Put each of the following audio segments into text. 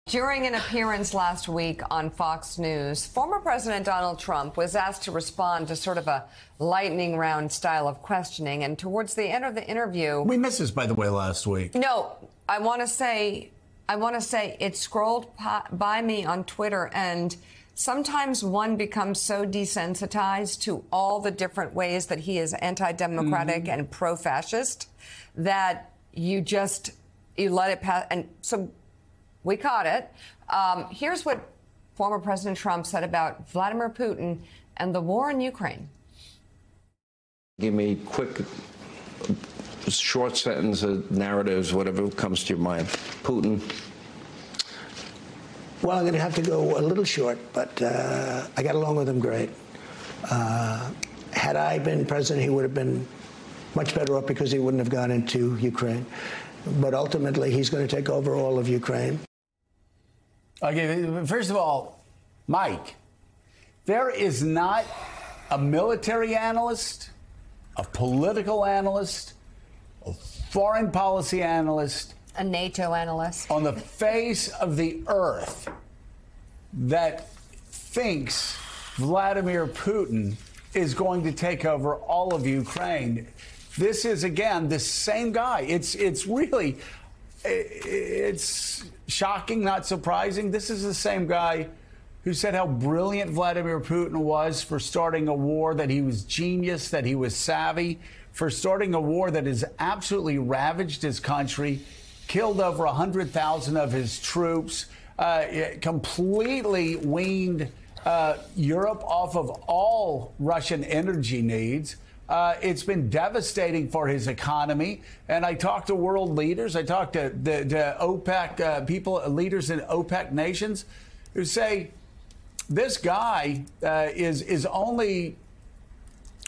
During an appearance last week on Fox News, former President Donald Trump was asked to respond to sort of a lightning round style of questioning. And towards the end of the interview... We missed this, by the way, last week. No, I want to say it scrolled by me on Twitter, and sometimes one becomes so desensitized to all the different ways that he is anti-democratic and pro-fascist that you let it pass. And so... we caught it. Here's what former President Trump said about Vladimir Putin and the war in Ukraine. Give me quick, short sentence narratives, whatever comes to your mind. Putin. Well, I'm going to have to go a little short, but I got along with him great. Had I been president, he would have been much better off because he wouldn't have gone into Ukraine. But ultimately, he's going to take over all of Ukraine. Okay, first of all, Mike, there is not a military analyst, a political analyst, a foreign policy analyst, a NATO analyst on the face of the earth that thinks Vladimir Putin is going to take over all of Ukraine. This is, again, the same guy. It's really shocking, not surprising. This is the same guy who said how brilliant Vladimir Putin was for starting a war, that he was genius, that he was savvy, for starting a war that has absolutely ravaged his country, killed over 100,000 of his troops, completely weaned Europe off of all Russian energy needs. It's been devastating for his economy. And I talked to world leaders. I talked to the OPEC people, leaders in OPEC nations, who say this guy is only,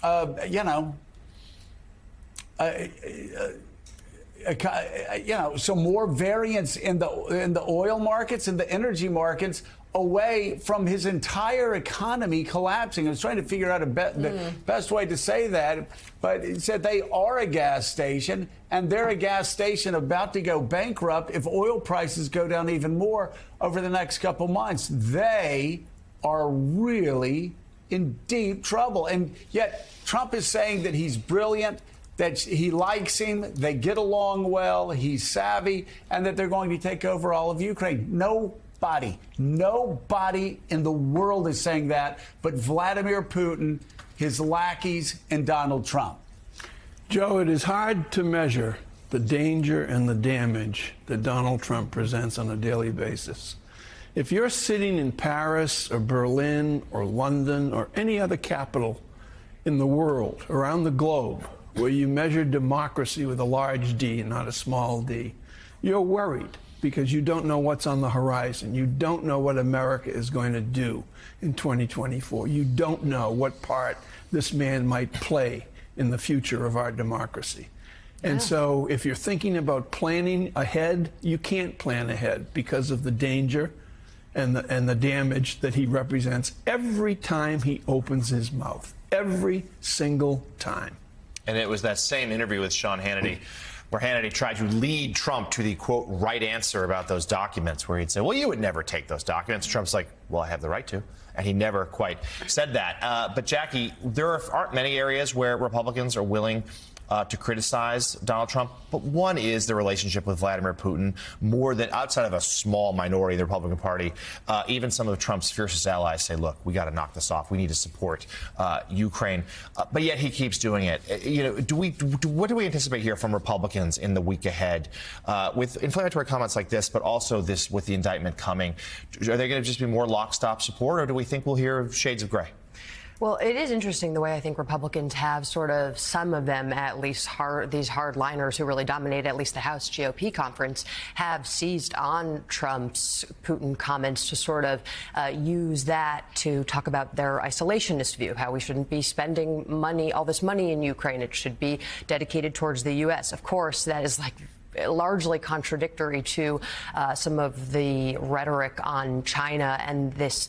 some more variance in the oil markets and the energy markets away from his entire economy collapsing. I was trying to figure out the best way to say that, but he said they are a gas station, and they're a gas station about to go bankrupt if oil prices go down even more over the next couple months. They are really in deep trouble. And yet Trump is saying that he's brilliant, that he likes him, they get along well, he's savvy, and that they're going to take over all of Ukraine. Nobody in the world is saying that but Vladimir Putin, his lackeys, and Donald Trump. Joe, it is hard to measure the danger and the damage that Donald Trump presents on a daily basis. If you're sitting in Paris or Berlin or London or any other capital in the world, around the globe, where you measure democracy with a large D, not a small d, you're worried because you don't know what's on the horizon. You don't know what America is going to do in 2024. You don't know what part this man might play in the future of our democracy. And so if you're thinking about planning ahead, you can't plan ahead because of the danger and the damage that he represents every time he opens his mouth, every single time. And it was that same interview with Sean Hannity where Hannity tried to lead Trump to the, quote, right answer about those documents, where he'd say, well, you would never take those documents. Trump's like, well, I have the right to. And he never quite said that. But, Jackie, there aren't many areas where Republicans are willing to criticize Donald Trump, but one is the relationship with Vladimir Putin, more than outside of a small minority of the Republican Party. Even some of Trump's fiercest allies say, look, we got to knock this off. We need to support Ukraine. But yet he keeps doing it. What do we anticipate here from Republicans in the week ahead with inflammatory comments like this, but also this with the indictment coming? Are they going to just be more lockstep support, or do we think we'll hear shades of gray? Well, it is interesting the way I think Republicans have sort of, some of them at least, these hardliners who really dominate at least the House GOP conference, have seized on Trump's Putin comments to sort of use that to talk about their isolationist view, how we shouldn't be spending money, all this money in Ukraine. It should be dedicated towards the U.S. Of course, that is like largely contradictory to some of the rhetoric on China and this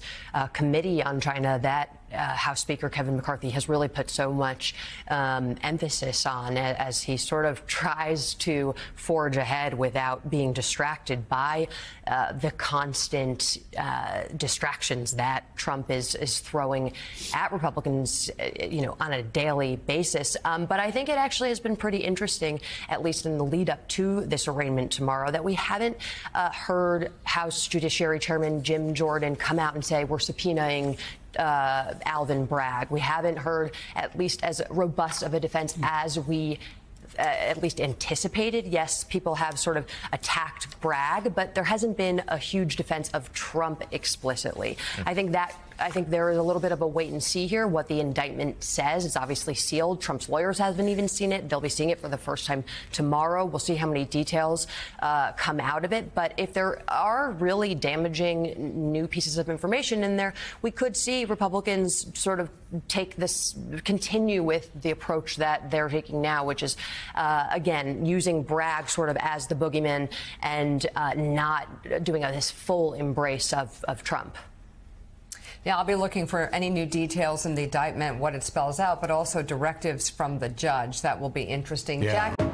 committee on China that House Speaker Kevin McCarthy has really put so much emphasis on as he sort of tries to forge ahead without being distracted by the constant distractions that Trump is throwing at Republicans, on a daily basis. But I think it actually has been pretty interesting, at least in the lead up to this arraignment tomorrow, that we haven't heard House Judiciary Chairman Jim Jordan come out and say we're subpoenaing Alvin Bragg. We haven't heard at least as robust of a defense as we at least anticipated. Yes, people have sort of attacked Bragg, but there hasn't been a huge defense of Trump explicitly. I think there is a little bit of a wait and see here. What the indictment says, it's obviously sealed. Trump's lawyers haven't even seen it. They'll be seeing it for the first time tomorrow. We'll see how many details come out of it. But if there are really damaging new pieces of information in there, we could see Republicans sort of continue with the approach that they're taking now, which is, again, using Bragg sort of as the boogeyman and not doing this full embrace of Trump. Yeah, I'll be looking for any new details in the indictment, what it spells out, but also directives from the judge. That will be interesting. Yeah. Jack?